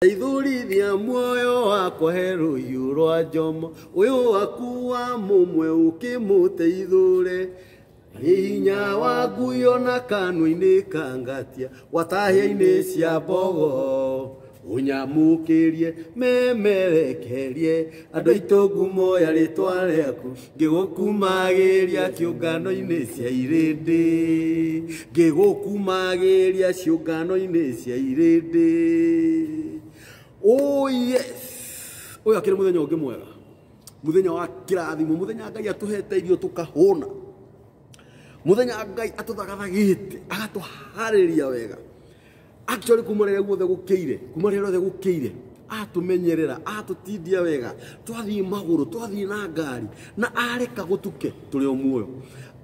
Ithurithia muoyo wakwa he rũhiũ rwa njomo, ũyũ waku wa mũmwe ũkĩmũteithũre. Hinya wa nguyo na kanua-inĩ kangatia, watahia-inĩ cia mbogo ũnyamũkĩrie memerekerie. Andũ aitũ ngumoya rĩtwa rĩaku, ngĩgũkumagĩria ciũngano-inĩ cia irĩndĩ, ngĩgũkumagĩria ciũngano-inĩ cia irĩndĩ. Oh yes, oya kile muthenya ungi mwega, muthenya wa kirathimo, muthenya Ngai atuhete irio tukahuna, muthenya Ngai atuthagathagiite agatuhariria wega. Actually kumarira guothe gukiire, kumarira guothe gukiire, atumenyerera, atutindia wega, twathii maguru, twathii na ngari, na areka gutuke turi o muoyo.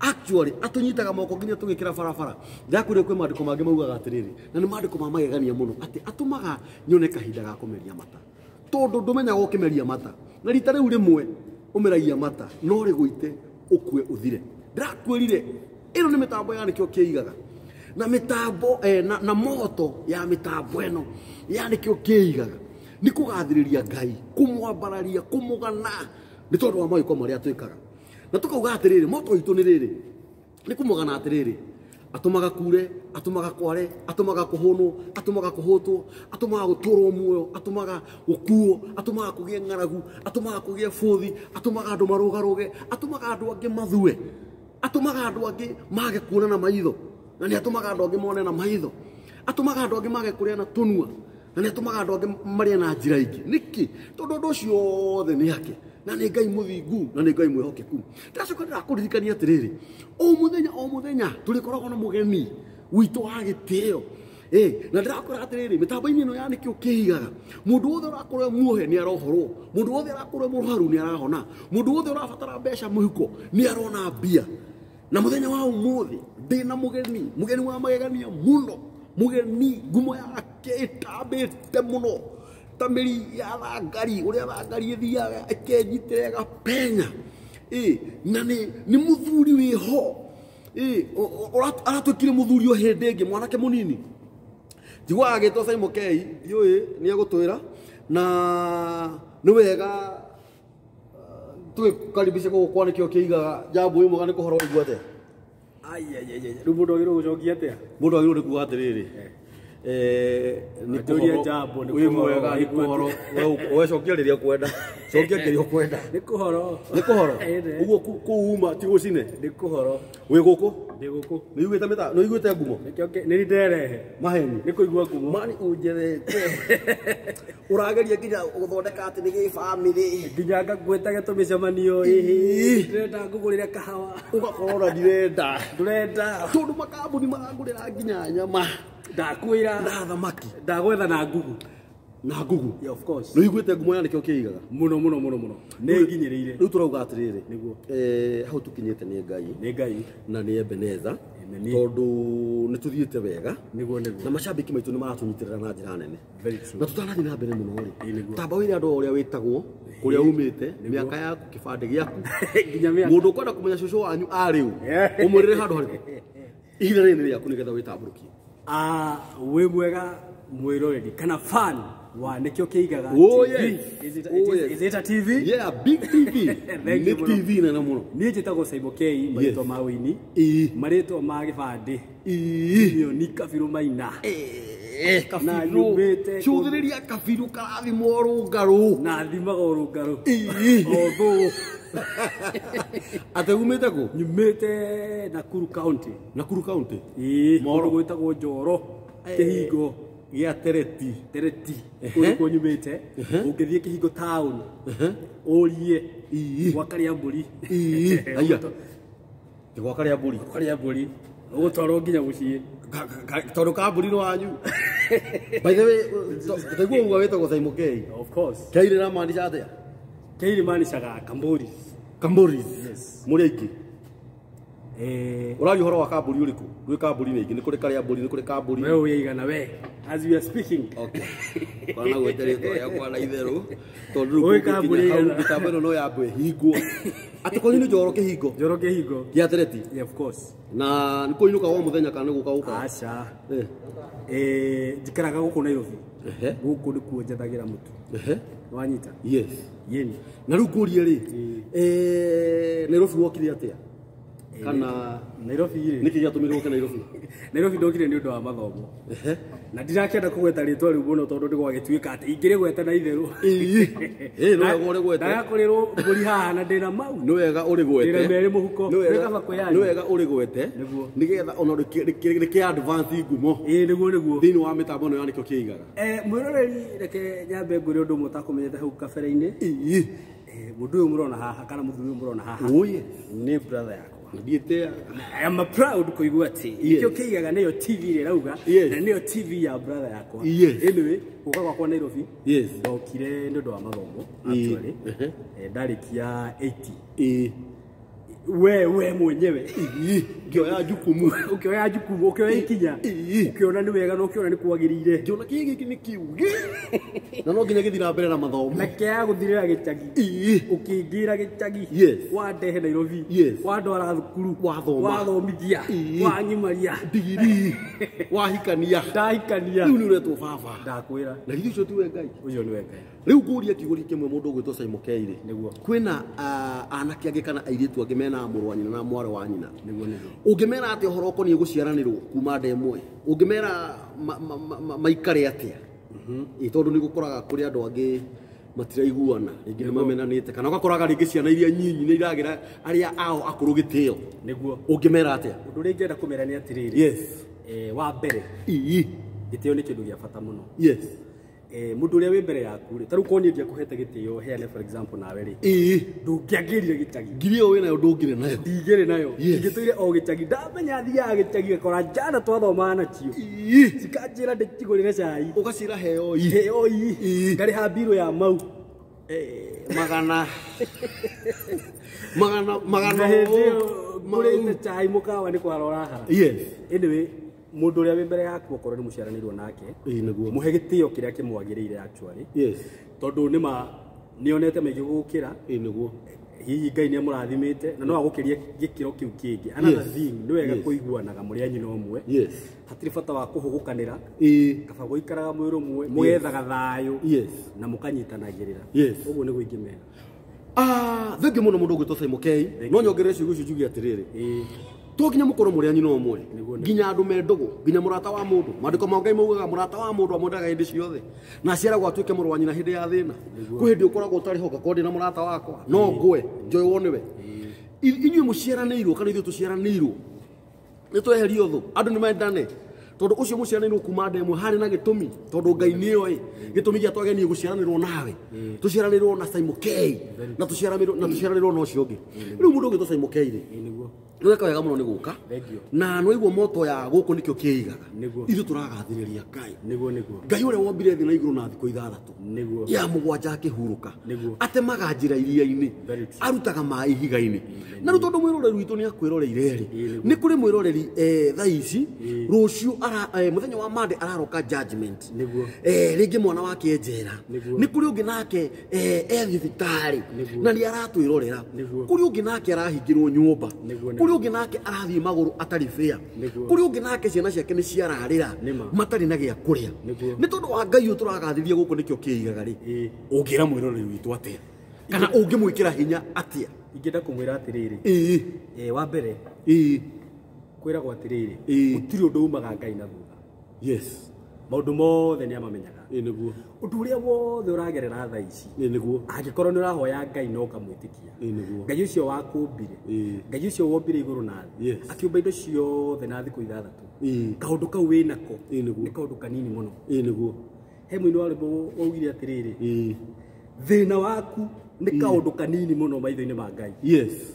Actually atunyitaga moko nginya tugikira barabara. Ndakwire kwe mandiko mangi maugaga atiriri, na ni mandiko mamagegania muno ati atumaga nyone kahinda ga kumeria mata, tondu ndumenya gukimeria mata na rita riu rimwe umeragia mata no riguite ukue uthire. Ndakwirire ino ni mitambo ya nikio kiigaga, na mitambo na moto ya mitambo eno ya nikio kiigaga ni kugathiriria Ngai, kumwambararia, kumugana ni tondu wa maiko maria twikaga. Na tukauga atiriri, moto itu ni riri, ni kumugana atiriri, atumaga kure, atumaga kware, atumaga kuhunu, atumaga kuhutwo, atumaga guturwo muoyo, atumaga gukuo, atumaga kugie ngaragu, atumaga kugie futhi, atumaga andu marugaruge, atumaga andu angi mathue, atumaga andu angi mage kuona na maitho, na ni atumaga andu angi mone na maitho, atumaga andu angi mage kuria na tunua, na ni atumaga andu angi maria na njira ingi. Niki tondu ndu ucio othe ni yake, na ni Ngai muthingu, na ni Ngai mwihokeku. Ndacoka ndakuririkania atiriri, o muthenya turikoragwo na mugeni witu wa gitio. Na ndakora atiriri, mitambo-ini ino yani kio kiigaga, mundu wothe urakorwo muohe ni arohorwo, mundu wothe urakorwo muharu ni arahona, mundu wothe urabatara mbeca muhuko ni arona mbia. Na muthenya wa umuthi ndina mugeni wa magegania muno, mugeni ngumo yake itambite muno, tamiri ya thangari, uria thangari ithiaga ikenyitere gapenya. Na ni muthuri wiho, aratwikire muthuri o hindi ingi, mwanake munini njiguaga agitwo Simon Kei, ndiui ni agutwira, na ni wega tugikaribishe gukwa nikio kiigaga. Jambo imwe ni kuhoro iguate riu mundu agirwo gucokia atia, mundu agirwo ni kuga atiriri, ni kuhoro jambo ni mwega, ni kuhoro we cokia riria kwenda, cokia kirio kwenda, ni kuhoro uguo kuuma ti gucine, ni kuhoro wi guku, ndi guku ni iguite meta, no iguite ngumo ni nderehe maheni, ni kuigua ngumo mani unjerete urageria nginya guthondeka ati ni gi family, nginya ngagwetaga tumicemanio ndĩrenda ngũgũrĩre kahawa ugakorwo ndirenda tondu makambuni marangurira nginya nyama, ndakwira thamaki, ndagwetha na ngugu na ngugu. Yeah, of course. No iguite ngumo ya nikio kiigaga muno ni nginyirire. Riu turauga atiriri, niguo hau tukinyite ni Ngai na ni Ebeneza, tondu ni tuthiite wega, niguo na macambiki maitu ni maratunyitirira na njira nene. Very true. Na tutanathi na mbere muno ri, tamba wire andu uria witagwo, kuria umite, miaka yaku, kibande giaku, nginya miaka mundu kwenda kumenya cucu wanyu ari u, umurire handu hariku ihinda riri riaku nigetha witamburukie. We mwega mwiroreri kana fan wa nikio kiigaga. Oh yes. Is it a TV? Yeah, big TV. Big TV na muno. Ni njitagwo Simon Kei, maritwa ma wini, maritwa ma gibande, ni Kabiru Maina. Kabiru chuthiriria Kabiru karathimo rungaru na thimaga rungaru otho ate umite ku, nyumite Nakuru County moro gwitagwo Njoro Kihingo gia Tereti ko nyumite, ungithie Kihingo town urie gwakaria mburi aya gwakaria mburi ugutwarwo nginya mucii tondu kambuni no wanyu. By the way, tutaigua uga wetagwo Simon Kei. Of course. Keire na maanisha atia? Keire maanishaga Kamboris. Yes. Muri aiki urari horo wa kambuni uriku? Ndui kambuni ningi, ni kuri karia mburi, ni kuri kambuni. Wewe uigana we as we are speaking. Okay. Bana gweteretwo ya kwa na itheru tondu ru kambuni mitambo ino no yambwe hingwo ati ko ni Njoro Kihingo gia Tereti. Yeah, of course. Na ni ko inuka wa muthenya kana guka aca njikaraga guku Nairobi guku ndikuo njethagira mutu wanyita yes yeni na riu kuria ri Nairobi wokire atia kana Nairobi ri niki gatumirwo ke Nairobi ndokire ni undu wa mathomo na ndirakenda kugweta ritwa riu muno tondu ndigwa gituika ati ingire gweta na itheru no wega uri gwete ndagakorirwo mburi haha na ndina mau no wega uri gwete ndira meri muhuko no wega uri gwete nigetha ona rike advance ngumo niguo thini wa mitambo no yanikio kiigaga mwiroreri reke nyambe nguri undu mutakumenyete hau kabere-ini mundu uyu murona haha kana muthuri uyu murona haha ni brother yakwa ndiete I am proud kuigua ati ikio kiigaga niyo TV ri rauga na niyo TV ya brother yakwa anyway uka kwa Nairobi ndokire ndu wa mathomo actually ndarikia 80 we mwenyewe ngioya jukumu ukioya ikinya ukiona ni wega no ukiona ni kwagirire ngiona kigi ni kiugi na no nginya githira mbere na mathomo na kia guthirira gicagi ukingira gicagi wandehe Nairobi wandwara thukuru wathomithia wanyimaria digiri wahikania ndahikania riu ni uretwo baba ndakwira na githu icio tiwe Ngai ucio ni we Ngai riu nguria kiguri kimwe mundu ugwitwo Simon Keire niguo kwina anake angi kana airitu angi mena muru wa nyina na mware wa nyina niguo ungimera ati uhoro ukoni guciaranirwo kuma ndemwe ungimera maikare atia tondu ni gukoraga kuri andu angi matiraiguana ringi ni mamenanite kana ugakoraga ringi ciana iria nyinyi ni iragira aria ao akuru gitio niguo ungimera atia undu ringi enda kumera ni atiriri wa mbere gitio ni kindu gia bata muno mundu uria wi mbere yaku ri taru koni ndia kuhete gitio heane for example nawe ri ndungiagirire gitagi ngirio wina yo ndungire nayo ndigire nayo ngitwire o gitagi ndamenya thia gitagi gakora jana twathoma na cio cikanjira ndikigurire cai ugacira heo ngari ha biro ya mau magana murite chai mukawa ni kwarora ha anyway mundu uria wi mbere yaku okorwo ni muciaranirwo nake niguo muhe gitio kiria kimwagirire actually tondu nima nionete maingi gukira niguo hihi Ngai ni amurathimite na no agukirie gikiro kiu kingi another thing ni wega kuiguanaga muri anyi no mwe hatiri bata wa kuhugukanira kaba guikaraga mwiro mwe mugethaga thayu na mukanyitanagirira uguo ni guingimera thengi muno mundu ugwitwo Simon Keire no nyongerere ciugo icio njugi atiriri to nginya mukorwo muri anyi no mwe nginya andu mendogo nginya murata wa mundu mandiko ma Ngai maugaga murata wa mundu amundaga hindi ciothe na ciara gwatuike muru wa nyina hindi ya thina ku hindi ukoragwo utari hoka kondi na murata wakwa no ngwe njoy woniwe inyuĩ muciaranĩirwo kana ithuĩ tuciaranĩirwo nĩ tweherio thũ andũ nĩ mendane tondu ucio muciaranĩirwo kuma ndemwe harĩ na gĩtũmi tondu Ngai nĩoĩ gĩtũmi gĩa twagenie guciaranĩrwo nawe tuciaranĩirwo na Simon Keire na tuciaranĩirwo na ucio ũngĩ rĩu mũndũ ũgĩtwo Simon Keire nĩweka wega mũno nĩ gũka na nĩwaigua moto ya gũkũ nĩkĩo kĩigaga ithuĩ tũragathĩrĩria Ngai Ngai ũrĩa wombire thĩ na igũrũ na thikũ ithathatũ ya mũgwanja akĩhurũka atemaga njĩra iria-inĩ arutaga maĩ ihiga-inĩ na rĩu tondũ mwĩroreri witũ nĩ akwĩroreire rĩ nĩ kũrĩ mwĩroreri thaa ici rũciũ muthenya wa Monday araroka judgment ringi mwana wake njera ni kuri ungi nake thibitarĩ na ni aratwirorera kuri ungi nake arahingirwo nyumba kuri ungi nake arathie maguru atari fair kuri ungi nake ciana ciake ni ciararira matari na gĩa kũrĩa ni tondu wa Ngai ũyũ tũragathithia gũkũ nĩkĩo kĩigaga rĩ ũngĩra mwĩroreri witũ atia kana ũngĩmwĩkĩra hinya atia ingĩenda kũmwĩra atĩrĩrĩ wa mbere kwĩragwo atĩrĩrĩ gũtirĩ ũndũ umaga Ngai na thutha maũndũ mothe nĩ amamenyaga nĩguo ũndũ ũrĩa wothe ũragerera thaa ici nĩguo angĩkorwo nĩ ũrahoya Ngai no ũkamwĩtĩkia Ngai ũcio wakũmbire Ngai ũcio wombire igũrũ na thĩ akĩũmba indo ciothe na thikũ ithathatũ kaũndũ kau wĩ nako nĩ kaũndũ kanini mũno nĩguo he mũini wa rwĩmbo waugire atĩrĩrĩ thĩna waku nĩ kaũndũ kanini mũno maitho-inĩ ma Ngai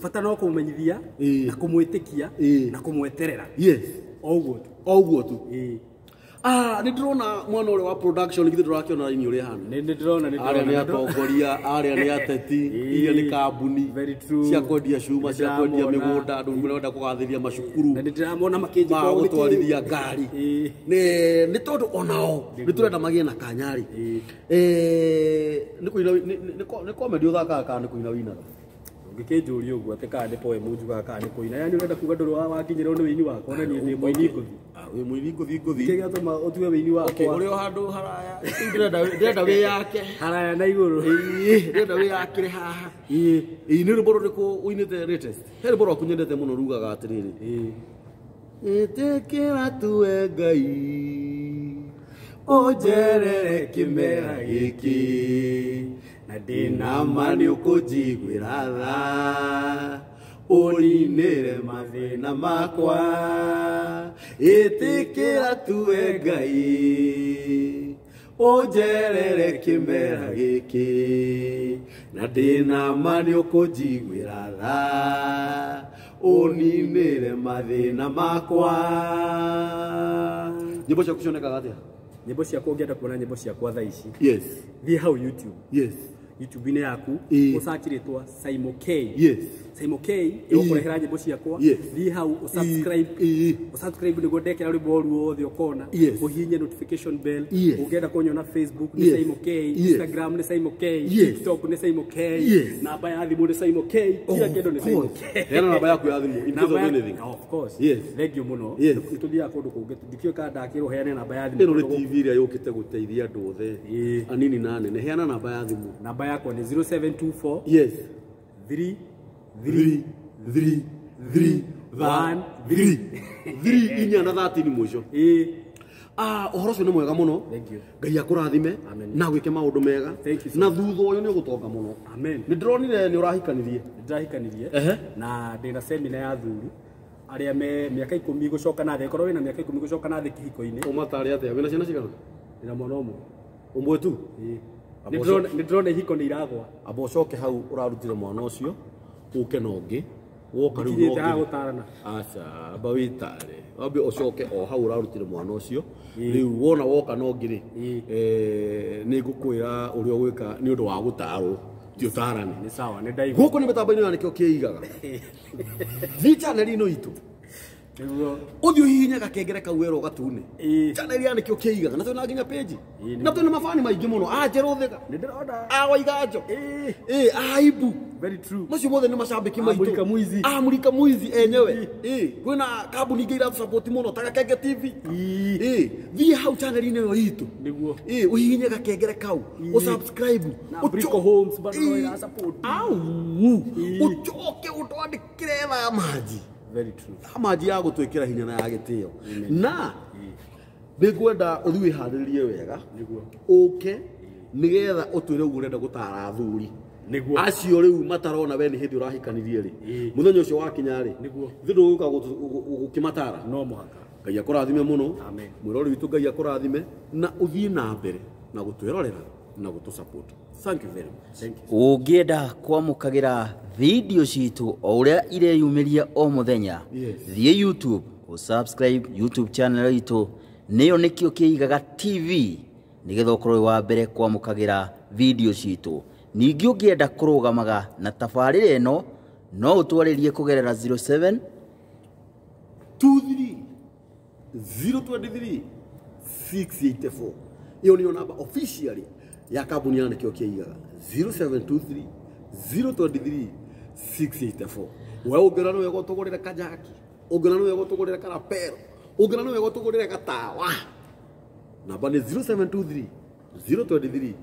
bata no kũmũmenyithia na kũmwĩtĩkia na kũmweterera oguo tu ni ndĩrona mwana ũrĩa wa production githĩ ndũrakĩona raini ũrĩa hana nĩ ndĩrona arĩa nĩ atongoria arĩa nĩ ateti iria nĩ kambuni cia kwendia cuma cia kwendia mĩgũnda andũ marenda kũgathĩria macukuru na ndĩramona makĩnjĩka gũtwarithia ngari nĩ tondũ onao nĩ tũrenda magĩe na kanyarĩ nĩ comedy ũthakaga kana nĩ kũina winaga Ngikĩnjũria ũguo atĩ kana nĩ poem njugaga kana nĩ kũina. Yani ũrenda kuga ndũrĩ wakinyĩrwo nĩ wĩini wakwa na niĩ ndĩ mũini ngũthi. Wĩ mũini ngũthi. Kĩrĩa gĩatũma ũtue wĩini wakwa. Ũrĩ o handũ haraya. Ndĩrenda wĩ yake. Haraya na igũrũ. Ndĩrenda wĩ yakĩre haha. Nĩ rwĩmbo rũrĩkũ ũinĩte latest? He rwĩmbo rwaku nyendete mũno rugaga atĩrĩrĩ. Ĩtĩkĩra tuwe Ngai ũnjerere kĩmera gĩkĩ na ndĩna ma nĩ ũkũnjiguĩra tha ũninĩre mathĩna makwa. Ĩtĩkĩra tuwe Ngai ũnjerere kĩmera gĩkĩ na ndĩna ma nĩ ũkũnjiguĩra tha ũninĩre mathĩna makwa. Nyĩmbo ciaku cionekaga atĩa? Nyĩmbo ciakwa ũngĩenda kuona nyĩmbo ciakwa thaa ici. Yes. Thiĩ hau YouTube. Yes. YouTube-inĩ yaku ũsearch rĩtwa Simon K. Yes. Simon K ĩgũkũrehera nyĩmbo ciakwa. Thiĩ hau ũsubscribe nĩguo ndekĩra rwĩmbo ruo wothe ũkona. Ũhihinye notification bell. Ũngĩenda kũnyona Facebook nĩ Simon K, Instagram nĩ Simon K, TikTok nĩ Simon K, namba ya thimũ nĩ Simon K, kila kĩndũ nĩ Simon K. Hena namba yaku ya thimũ in case of anything. Of course. Yes. Thengiũ mũno. Nĩtũthiaga kũndũ kũngĩ ndikĩũĩ kana ndakĩrwo heane namba ya thimũ. Ĩno nĩ TV ĩrĩa yũkĩte gũteithia andũ othe anini na anene. Heana namba ya thimũ. Namba yakwa nĩ 0724 yes 3 inya na 13 mũico. Ũhoro ũcio nĩ mwega mũno. Ngai akũrathime na gwĩke maũndũ mega na thutha ũyũ nĩ ũgũtonga mũno. Amen. Nĩ ndĩronire nĩ ũrahikanirie. Ndĩrahikanirie na ndĩna seminar ya athuri arĩa me mĩaka 10 gũcoka na thĩ. Korwo wĩna mĩaka 10 gũcoka na thĩ kĩhiko-inĩ. Ũmatarĩ atĩa? Wĩna ciana cigana? Ndĩna mwana ũmwe. Ũmwe tu? Nĩ ndĩrona ihiko nĩ iragwa. Amba ũcoke hau ũrarutire mwana ũcio ũke na ũngĩ woka rĩu no ngĩ gũtarana. Aca amba wĩtare wambe ũcoke o hau ũrarutire mwana ũcio rĩu wona woka no ngĩ nĩ ngũkwĩra ũrĩa ũgwĩka nĩ ũndũ wa gũtarwo ti ũtarane. Nĩ sawa nĩ ndaigua. Gũkũ nĩ mĩtambo-inĩ ya nĩkĩo kĩigaga thi channel-inĩ itũ ũthiĩ ũhihinye gakengere kau wero gatune. Channel ya nĩkĩo kĩigaga na twĩna nginya page na twĩna mabani maingĩ mũno Njerũ Thĩga nĩ ndĩrona Waiganjo Aibu. Very true. Macio mothe nĩ macambĩki maitũ. Mulika Mwizi enyewe. Kwĩna kambuni ingĩ iratusupport mũno ta Gakenge TV. Thiĩ hau channel-inĩ ĩyo itũ nĩguo ũhihinye gakengere kau ũsubscribe na Brico Homes bado no ira support. Ũcoke ũtwandĩkĩre tha maji. Very true. Maji ya gũtwĩkĩra hinya na ya gĩtĩo na nĩngwenda ũthiĩ wĩharĩrie wega nĩguo ũke nĩgetha ũtwĩre ũguo ũrenda gũtara athuri nĩguo acio rĩu matarona we nĩ hĩndĩ ũrahikanirie rĩ mũthenya ũcio wakinya rĩ nĩguo thĩ ndũgũka gũkĩmatara no mũhaka. Ngai akũrathime mũno. Amen. Mwĩrori witũ Ngai akũrathime na ũthiĩ na mbere na gũtwĩrorera na gũtũsupport. Thank you very much. Thank you. Ũngĩenda kwamũkagĩra video citũ o ũrĩa ireyumĩria o mũthenya thiĩ YouTube ũsubscribe YouTube channel itũ nĩyo nĩkĩo kĩigaga TV nĩgetha ũkorwo wa mbere kwamũkagĩra video citũ. Ningĩ ũngĩenda kũrũgamaga na tabarĩra ĩno no ũtwarĩrie kũgerera 07 23 023 684. Hiyo ndio namba officially ya kampuni ya nĩkĩo kĩigaga 0723 023 684. Wewe ũngĩona nĩ wega ũtũgũrĩre kajaki, ũngĩona nĩ wega ũtũgũrĩre karapero, ũngĩona nĩ wega ũtũgũrĩre gatawa. Namba nĩ 0723 023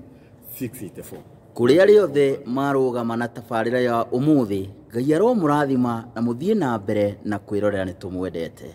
684. Kũrĩ arĩa othe marũgama na tabarĩra ya ũmũthĩ Ngai aromũrathima na mũthiĩ na mbere na kwĩrorera nĩ tũmwendete.